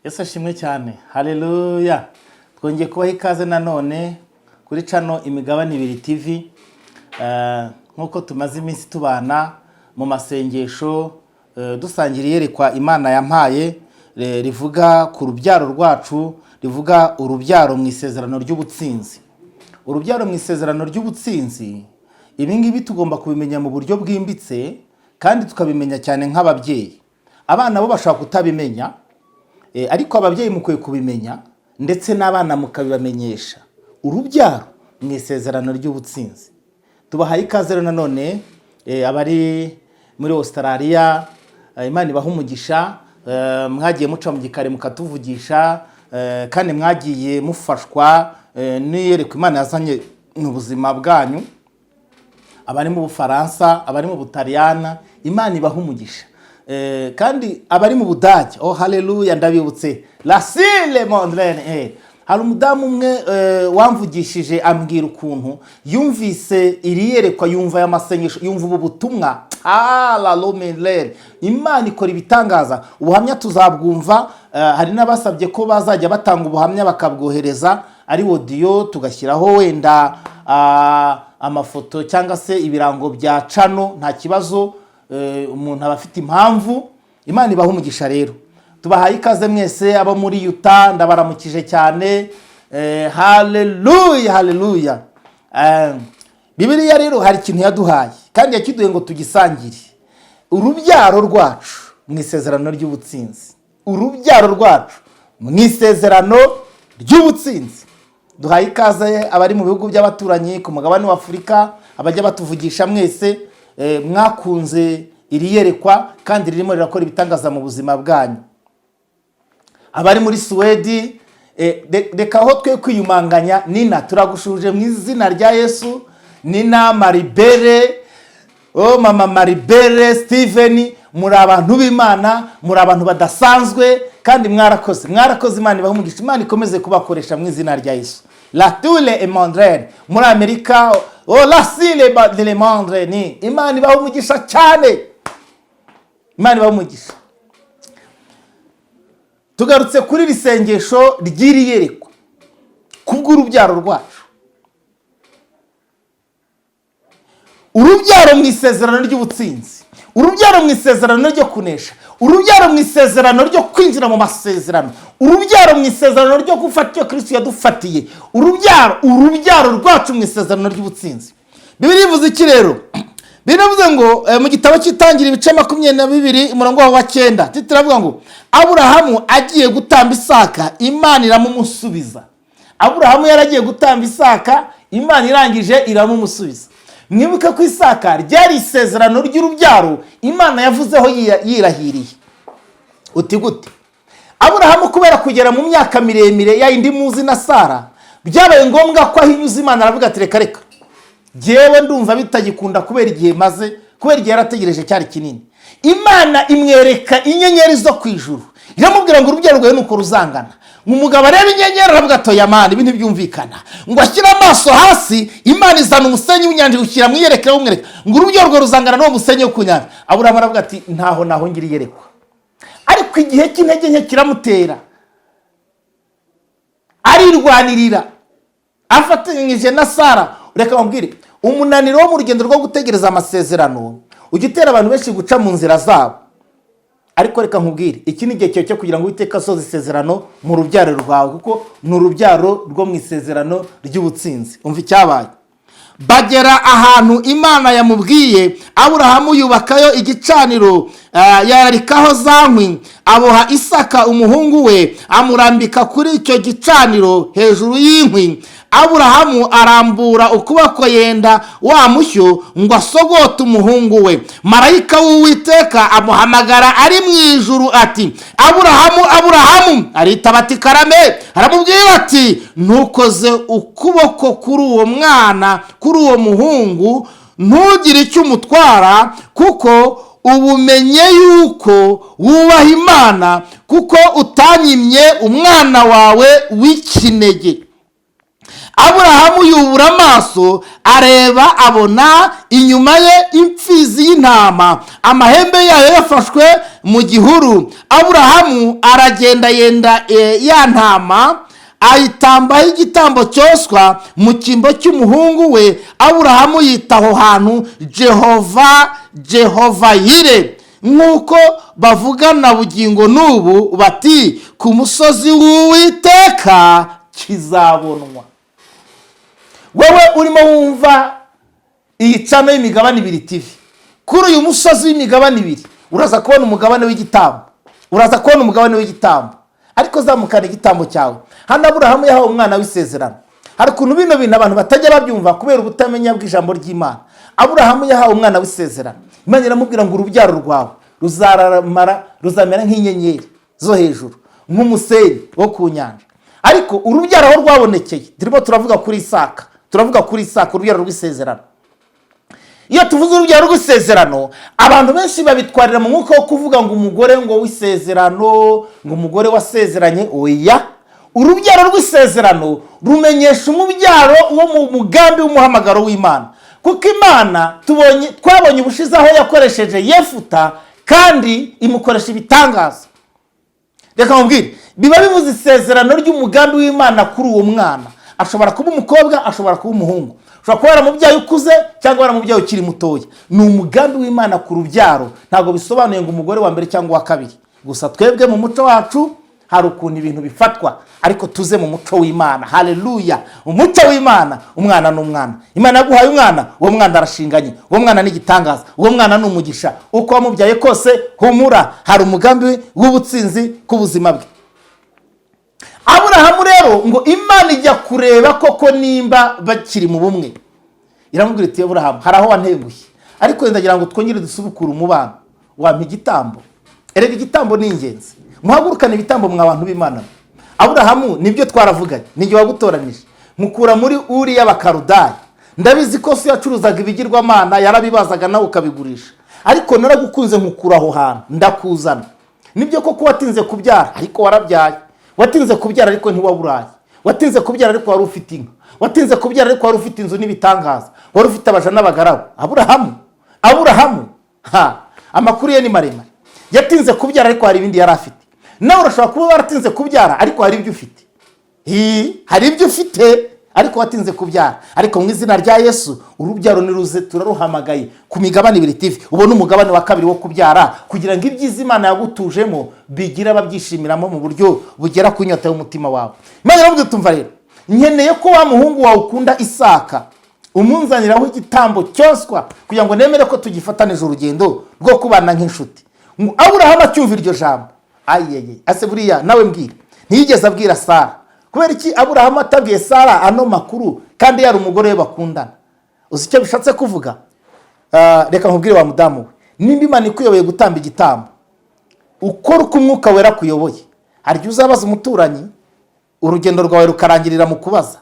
Yesu ashimwe cyane. Haleluya. Twongeye kubaha ikaze nanone kuri channel Imigabane Ibiri TV. Nkuko tumaze iminsi tubana mu masengesho dusangira iyerekwa Imana yampaye rivuga ku rubyaro rwacu, rivuga urubyaro mu isezerano ry'ubutsinzi. Urubyaro mu isezerano ry'ubutsinzi, ibi ngibi tugomba kubimenya mu buryo bwimbitse kandi tukabimenya cyane nk'ababyeyi. Abana bo bashaka kutabimenya, ariko ababyeyi mukwiye kubimenya ndetse n'abana mukabibamenyesha. Urubyaro mu isezerano ry'ubutsinzi. Tubahaye ikaze nanone abari muri Australia, Imana ibaha umugisha, mwagiye muca mu gikari mukatuvugisha, kandi mwagiye mufashwa n'iyerekwa Imana yazanye mu buzima bwanyu. Abari mu Bufaransa, abari mu Butaliyana, Imana ibaha umugisha. Kandi abari mu Budage, oh haleluya, ndabibutse Lasile Mondrene. Hari umudamu umwe wamvugishije ambwira ukuntu yumvise iri yerekwa, yumva y'amasengesho, yumva ubu butumwa. Imana ikora ibitangaza. Ubuhamya tuzabwumva, hari n'abasabye ko bazajya batanga ubuhamya bakabwohereza ari audio, tugashyiraho wenda amafoto cyangwa se ibirango bya channel. Nta kibazo, umuntu aba afite impamvu. Imana ibaha umugisha rero. Tubahaye ikaze mwese abo muri Utah, ndabaramukije cyane. Haleluya, haleluya. Bibiliya rero hari ikintu yaduhaye kandi yakiduye ngo tugisangire. Urubyaro rwacu mu isezerano ry'ubutsinzi. Urubyaro rwacu mu isezerano ry'ubutsinzi. Duhaye ikaze abari mu bihugu by'abaturanyi ku mugabane wa Afurika, abajya batuvugisha mwese, mwakunze iri yerekwa kandi ririmo rirakora ibitangaza mu buzima bwanyu. Abari muri Sweden, reka aho twe kwiyumanganya. Nina, turagushuje mu izina rya Yesu. Nina, Maribere, mama Maribere, Steven, muri abantu b'Imana, muri abantu badasanzwe kandi mwarakoze. Imana ibaha umugisha. Imana ikomeze kubakoresha mu izina rya Yesu. La Tule et Mondrene muri Amerika, la Sile de Mondrene. Imana ibaha umugisha cyane. Imana ibaha umugisha. Tugarutse kuri risengesho ry'iri yerekwa kubw'urubyaro rwacu. Urubyaro mu isezerano ry'ubutsinzi, urubyaro mu isezerano ryo kunesha, urubyaro mu isezerano ryo kwinjira mu masezerano, urubyaro mu isezerano ryo gufata icyo Kristo yadufatiye, urubyaro rwacu mu isezerano ry'ubutsinzi. Bibiliya ivuze iki rero? Biravuze ngo mu gitabo cy'itangira ibice 22 umurongo wa 9, titiravuga ngo Aburahamu agiye gutamba Isaka, Imana iramumusubiza. Aburahamu yaragiye gutamba Isaka, Imana irangije iramumusubiza. Mwibuke ko Isaka ryari isezerano ry'urubyaro Imana yavuzeho yirahiriye. Uti gute? Aburahamu kubera kugera mu myaka miremire ya indi muzi na Sara, byabaye ngombwa ko ahinyuza Imana, aravuga ati reka jewe ndumva bitagikunda kubera igihe maze, kubera igihe yarategereje cyari kinini. Imana imwereka inyenyeri zo kwijuru, iramubwira ngo urubyaro rwawe nuko ruzangana. Umugabo areba inyenyeri aravuga ati oya Mana, ibi ntibyumvikana. Ngo ashyira amaso hasi, Imana izana umusenyi w'inyanja ushyira mu iyerekera umwereka ngo urubyaro rwawe ruzangana n'uwo musenyi wo ku nyanja. Aburahamu aravuga ati naho ngira iyerekwa. Ariko igihe cy'intege nke kiramutera, arirwanirira afatanyije na Sara. Reka bambwire, umunaniro wo mu rugendo rwo gutegereza amasezerano ujya utera abantu benshi guca mu nzira zabo. Ariko reka nkubwire, iki ni igihe cyo kugira ngo Uwiteka asoze isezerano mu rubyaro rwawe, kuko ni urubyaro rwo mu isezerano ry'ubutsinzi. Umva icyabaye. Bagera ahantu Imana yamubwiye, Aburahamu yubakayo igicaniro, yararikaho za nkwi, aboha Isaka umuhungu we, amurambika kuri icyo gicaniro hejuru y'inkwi. Aburahamu arambura ukuboko yenda wa mushyo ngo asogote umuhungu we. Marayika w'Uwiteka amuhamagara ari mu ijuru ati Aburahamu, Aburahamu. Aritaba ati karame. Aramubwira ati ntukoze ukuboko kuri uwo mwana, kuri uwo muhungu, ntugire icyo umutwara, kuko ubumenye yuko wubaha Imana, kuko utanyimye umwana wawe w'ikinege. Aburahamu yubura amaso areba, abona inyuma ye imfizi y'intama, amahembe yayo yafashwe mu gihuru. Aburahamu aragenda yenda ya ntama, ayitambaho igitambo cyoswa mu cyimbo cy'umuhungu we. Aburahamu yita aho hantu Jehova Yire, nk'uko bavugana bugingo n'ubu bati, ku musozi w'Uwiteka kizabonwa. Wowe urimo wumva iyi cano y'imigabane ibiri TV, kuri uyu musozi w'imigabane ibiri uraza kubona umugabane w'igitambo, ariko zamukana igitambo cyawe. Hano Aburahamu yahawe umwana w'isezerano. Hari ukuntu bino bintu abantu batajya babyumva kubera ubutamenya bw'ijambo ry'Imana. Aburahamu yahawe umwana w'isezerano. Imana iramubwira ngo urubyaro rwawe ruzamera nk'inyenyeri zo hejuru, nk'umusenyi wo ku nyanja. Ariko urubyaro aho rwabonekeye, turimo turavuga kuri Isaka, urubyaro rw'isezerano. Iyo tuvuze urubyaro rw'isezerano, abantu benshi babitwarira mu mwuka wo kuvuga ngo umugore ngo w'isezerano, ngo umugore wasezeranye. Oya, urubyaro rw'isezerano rumenyesha umubyaro wo mu mugambi w'umuhamagaro w'Imana. Kuko Imana twabonye ubushize aho yakoresheje Yefuta kandi imukoresha ibitangaza. Reka mubwire, biba bivuze isezerano ry'umugambi w'Imana kuri uwo mwana. Ashobora kuba umukobwa, ashobora kuba umuhungu, ushobora kuba waramubyaye ukuze cyangwa waramubyaye ukiri mutoya. Ni umugambi w'Imana ku rubyaro. Ntabwo bisobanuye ngo umugore wa mbere cyangwa wa kabiri. Gusa twebwe mu muco wacu hari ukuntu ibintu bifatwa, ariko tuze mu muco w'Imana. Haleluya! Umuco w'Imana, umwana n'umwana. Imana yaguhaye umwana, uwo mwana arashinganye, uwo mwana ni igitangaza, uwo mwana ni umugisha. Uko wamubyaye kose humura, hari umugambi w'ubutsinzi ku buzima bwe. Aburahamu rero ngo Imana ijya kureba koko nimba bakiri mu bumwe. Iramubwira iti, Aburahamu, hari aho wantenguye, ariko ndagira ngo twongere dusubukure umubano. Wampa igitambo. Erega igitambo ni ingenzi. Muhagurukane ibitambo mwa bantu b'Imana. Aburahamu nibyo twaravuganye, ninjye wagutoranije, mukura muri Uri y'Abakaludaya. Ndabizi ko se yacuruzaga ibigirwamana, yarabibazaga nawe ukabigurisha, ariko naragukunze nkukura aho hantu ndakuzana. Nibyo koko watinze kubyara, ariko warabyaye. Watinze kubyara ariko ntiwaburaye. Watinze kubyara ariko wari ufite inka. Watinze kubyara ariko wari ufite inzu n'ibitangaza. Wari ufite abaja n'abagaragu. Aburahamu, amakuru ye ni maremare. Yatinze kubyara ariko hari ibindi yari afite. Nawe urashobora kuba waratinze kubyara ariko hari ibyo ufite. Hari ibyo ufite ariko watinze kubyara. Ariko mu izina rya Yesu, urubyaro niruze turaruhamagaye ku migabane ibiri TV. Ubone umugabane wa kabiri wo kubyara, kugira ngo ibyiza Imana yagutujemo bigira ababyishimiramo mu buryo bugera ku nyota y'umutima wawe. Imana iramubwira, tumva rero, nkeneye ko wa muhungu wawe ukunda Isaka umunzaniraho igitambo cyoswa, kugira ngo nemere ko tugifatanije urugendo rwo kubana nk'inshuti. Aburahamu acyumva iryo jambo, ase buriya nawe mbwira, ntiyigeze abwira Sara. Kubera iki Aburahamu atabwiye Sara ano makuru kandi yari umugore we bakundana? Uzi icyo bishatse kuvuga? Reka nkubwire wa mudamu we, nimba Imana ikuyoboye gutamba igitambo, ukora uko umwuka wera kuyoboye. Hari igihe uzabaza umuturanyi, urugendo rwawe rukarangirira mu kubaza.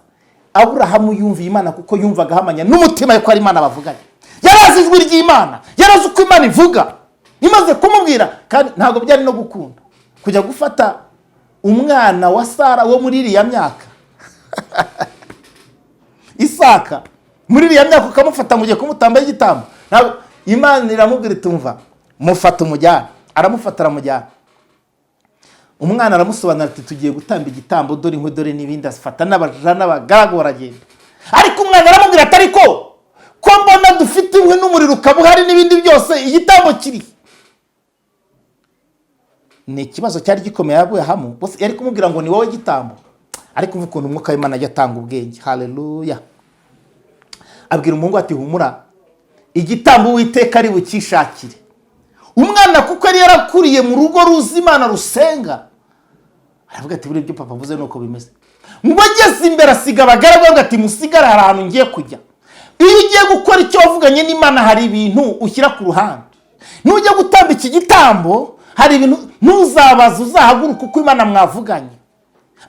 Aburahamu yumviye Imana kuko yumvaga ahamanya n'umutima yuko ari Imana bavuganye. Yarazi ijwi ry'Imana, yarazi uko Imana ivuga. Imaze kumubwira, kandi ntabwo byari no gukunda kujya gufata umwana wa Sara wo muri iriya myaka Isaka muri iriya myaka ukamufata mu gihe kumutambaho igitambo. Imana iramubwira itumva, mufata umujyana. Aramufata aramujyana. Umwana aramusobanura ati, tugiye gutamba igitambo, dore inkwi dore n'ibindi. Asifata n'abaja n'abagaragu baragenda. Ariko umwana aramubwira ati, ariko ko mbona dufite inkwi n'umuriro ukaba uhari n'ibindi byose, igitambo kiri. Ni ikibazo cyari gikomeye Aburahamu. Bose yari kumubwira ngo ni wowe gitambo, ariko umva ukuntu umwuka w'Imana yatanga ubwenge. Haleluya! Abwira umuhungu ati, humura, igitambo Uwiteka ari bukishakire. Umwana kuko yari yarakuriye mu rugo ruzi Imana rusenga, aravuga ati, buri byo papa avuze nuko bimeze. Ngo ageze imbere asiga abagaragu avuga ati, musigare hari ahantu ngiye kujya. Iyo ugiye gukora icyo wavuganye n'Imana, hari ibintu ushyira ku ruhande. Nujya gutamba iki gitambo, hari ibintu ntuzabaza, uzahaguruka uko Imana mwavuganye.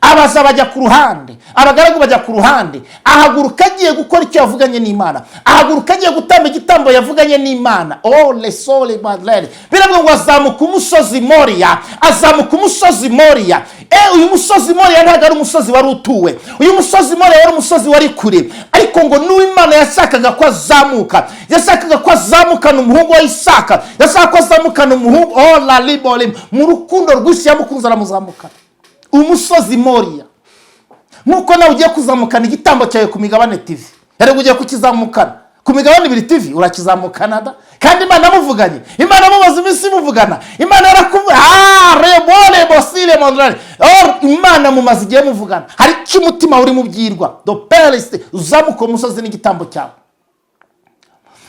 abaza bajya ku ruhande, abagaragu bajya ku ruhande, ahaguruka agiye gukora icyo yavuganye n'Imana, ahaguruka agiye gutamba igitambo yavuganye n'Imana. Oh le sole madlere, biravuga ngo azamuka umusozi Moriya, azamuka umusozi Moriya. Uyu musozi Moriya ntabwo ari umusozi wari utuwe, uyu musozi Moriya wari umusozi wari kure, ariko ngo n'Imana yashakaga ko azamuka, yashakaga ko azamukana umuhungu wa Isaka, yashakaga ko azamukana umuhungu la libolim, mu rukundo rwinshi yamukunze aramuzamukana umusozi Moriya. Nkuko nawe ugiye kuzamukana igitambo cyawe ku Migabane TV, yari ugiye kukizamukana ku Migabane 2 TV, urakizamukana da, kandi Imana yamuvuganye, Imana yamubaza iminsi muvugana, Imana yarakuvuga rebole bosile mondrale. Imana mumaze igihe muvugana, hari cy'umutima uri mu byirwa do periste, uzamuka umusozi n'igitambo cyawe.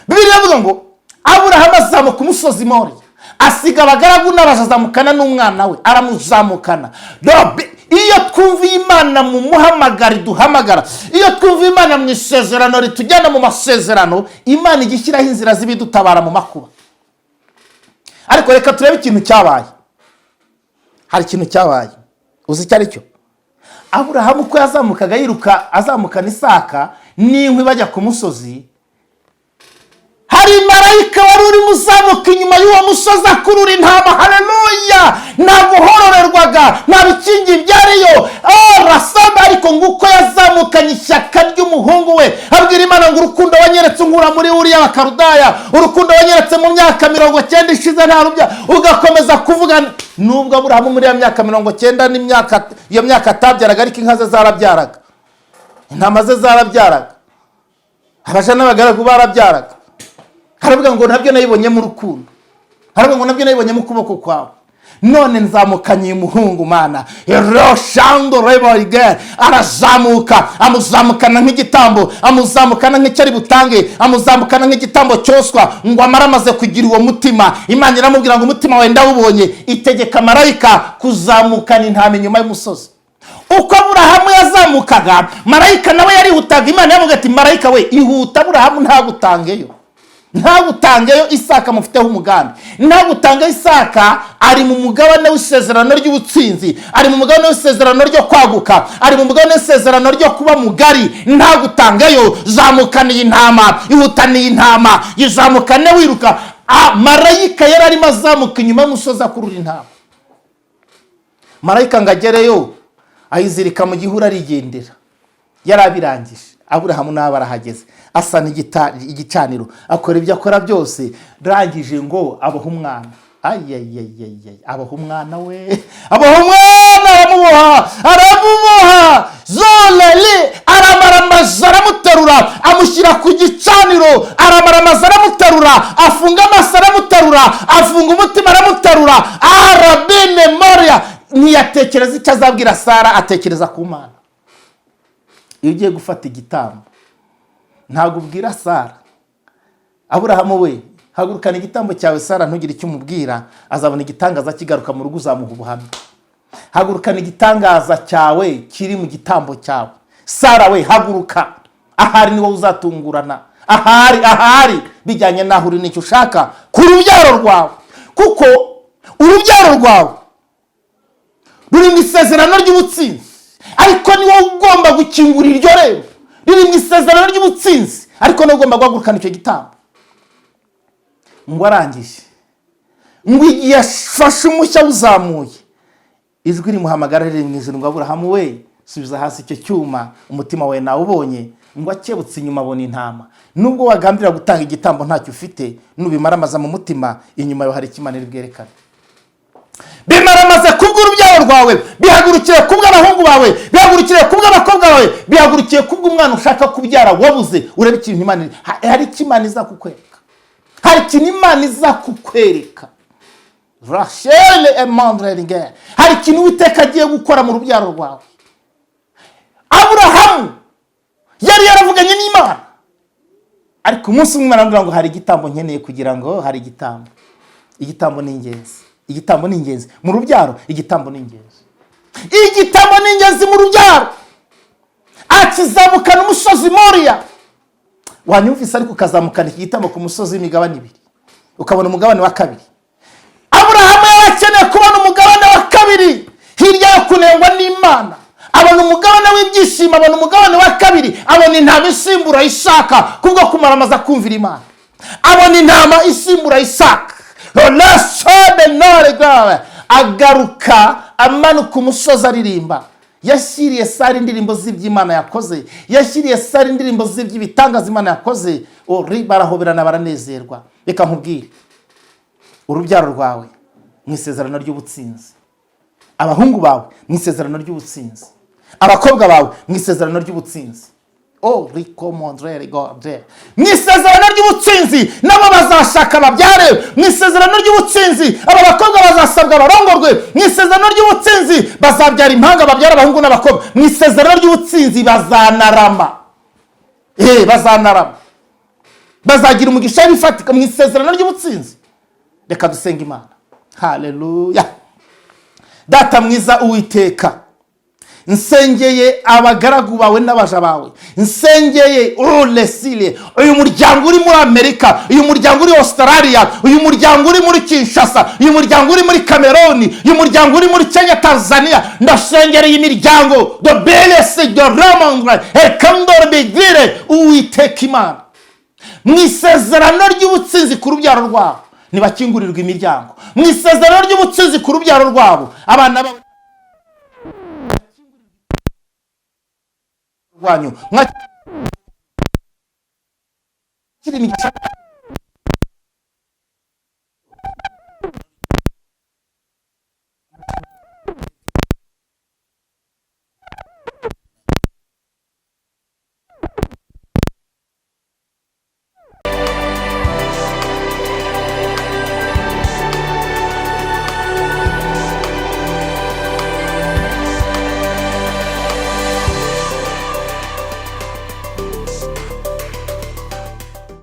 Bibiliya ivuga ngo Aburahamu azamuka umusozi Moriya, asiga abagaragu n'abazamukana n'umwana we, aramuzamukana. Iyo twumviye Imana mu muhamagari duhamagara, iyo twumviye Imana mu isezerano ritujyana mu masezerano, Imana igishyiraho inzira zibidutabara mu makuba. Ariko reka turebe ikintu cyabaye. Hari ikintu cyabaye, uzi icyo ari cyo? Aburahamu ko yazamukaga yiruka azamukana Isaka n'inkwi bajya ku musozi, hari marayika wari uri muzamuka inyuma y'uwo musozi akurura intama. Haleluya! Ntabwo hororerwaga, nta bikingi byariyo, rasaba. Ariko nguko yazamukanye ishyaka ry'umuhungu we, abwira Imana ngo urukundo wanyeretse unkura muri Uriya wa Kaludaya, urukundo wanyeretse mu myaka 90 ishize nta rubya, ugakomeza kuvugana. Nubwo Aburahamu muri ya myaka 90 n'imyaka iyo myaka atabyaraga, ariko inka ze zarabyaraga, intama ze zarabyaraga, abaje n'abagaragu barabyaraga. Haravuga ngo nabyo nayibonye mu rukundo, haravuga ngo nabyo nayibonye mu kuboko kwawe. None nzamukanye umuhungu Mana, eroshando reborige, arazamuka, amuzamukana nk'igitambo, amuzamukana nk'icyari butange, amuzamukana nk'igitambo cyoswa. Ngo amara amaze kugira uwo mutima, Imana iramubwira ngo umutima wawe ndawubonye, itegeka marayika kuzamukana intama inyuma y'umusozi. Uko Aburahamu yazamukaga, marayika nawe yarihutaga. Imana yavuga ati marayika we ihuta, Aburahamu ntagutangeyo, ntagutangeyo. Isaka mufiteho umugambi, ntagutangeyo. Isaka ari mu mugabane w'isezerano ry'ubutsinzi, ari mu mugabane w'isezerano ryo kwaguka, ari mu mugabane w'isezerano ryo kuba mugari. Ntagutangeyo, zamukaniye intama, ihutaniye intama, yizamukane wiruka. Marayika yari arimo azamuka inyuma y'umusozi akurura intama. Marayika ngo agereyo ayizirika mu gihuru arigendera, yarabirangije. Aburahamu nawe arahageze, asana igicaniro, akora ibyo akora byose, rangije ngo abaho umwana. Abaho umwana we, abaho umwana, aramuboha zoleli, aramaramaza aramuterura, amushyira ku gicaniro, aramaramaza aramuterura, afunga amaso aramuterura, afunga umutima aramuterura. Arabine Moriya ntiyatekereza icyo azabwira Sara, atekereza ku Mana. Iyo ugiye gufata igitambo ntabwo ubwira Sara, Aburahamu we hagurukana igitambo cyawe, Sara ntugire icyo umubwira, azabona igitangaza kigaruka mu rugo, uzamuha ubuhamya. Hagurukana igitangaza cyawe kiri mu gitambo cyawe. Sara we haguruka, ahari niwo uzatungurana, ahari bijyanye naho uri n'icyo ushaka ku rubyaro rwawe, kuko urubyaro rwawe ruri mu isezerano ry'ubutsinzi, ariko ni wowe ugomba gukingura iryo rero. Riri mu isezerano ry'ubutsinzi, ariko ni ugomba guhagurukana icyo gitambo. Ngo arangije, ngo igihe afashe umushya uzamuye, ijwi rimuhamagara riri mu ijuru ngo Aburahamu we subiza hasi icyo cyuma, umutima wawe nawubonye. Ngo akebutse inyuma abona intama. Nubwo wagambira gutanga igitambo ntacyo ufite, nubimaramaza mu mutima, inyuma yawe hari ikimanira bwerekana. Bimaramaze kubw'urubyaro rwawe, bihagurukiye kubw'abahungu bawe, bihagurukiye kubw'abakobwa bawe, bihagurukiye kubw'umwana ushaka kubyara wabuze. Urebe ikintu Imana, hari ikimana iza kukwereka, hari ikintu Imana iza kukwereka. Rachel Emandreringe, hari ikintu Uwiteka agiye gukora mu rubyaro rwawe. Aburahamu yari yaravuganye n'Imana, ariko umunsi umwe arambwira ngo hari igitambo nkeneye, kugira ngo hari igitambo. Igitambo ni ingenzi, igitambo ni ingenzi mu rubyaro, igitambo ni ingenzi, igitambo ni ingenzi mu rubyaro. Akizamukana umusozi Moriya, wanyumvise, ariko ukazamukana iki gitambo ku musozi w'imigabane 2, ukabona umugabane wa 2. Aburahamu yarakeneye kubona umugabane wa 2, hirya yo kunengwa n'Imana, abona umugabane w'ibyishimo, abona umugabane wa kabiri, abona intama isimbura Isaka kubwo kumaramaza kumvira Imana, abona intama isimbura Isaka. Agaruka amanuka umusozi aririmba. Yashyiriye Sara indirimbo z'iby'Imana yakoze, yashyiriye Sara indirimbo z'iby'ibitangaza Imana yakoze. Barahoberana baranezerwa. Reka nkubwire, urubyaro rwawe mu isezerano ry'ubutsinzi, abahungu bawe mu isezerano ry'ubutsinzi, abakobwa bawe mu isezerano ry'ubutsinzi. Mu isezerano ry'ubutsinzi nabo bazashaka babyare, mu isezerano ry'ubutsinzi aba bakobwa bazasabwa barongorwe, mu isezerano ry'ubutsinzi bazabyara impanga babyara abahungu n'abakobwa, mu isezerano ry'ubutsinzi bazanarama. Bazanarama, bazagira umugisha w'ifatika mu isezerano ry'ubutsinzi. Reka dusenga Imana. Haleluya. Data mwiza Uwiteka, nsengeye abagaragu bawe n'abaja bawe, nsengeye Lesile, uyu muryango uri muri Amerika, uyu muryango uri Australia, uyu muryango uri muri Kinshasa, uyu muryango uri muri Cameroon, uyu muryango uri muri Kenya, Tanzania. Ndashengereye imiryango de Belese de Ramondre Ekandor Begire. Uwiteka Imana, mu isezerano ry'ubutsinzi ku rubyaro rwabo nibakingurirwa imiryango, mu isezerano ry'ubutsinzi ku rubyaro rwabo abana babo wanyu mwakiri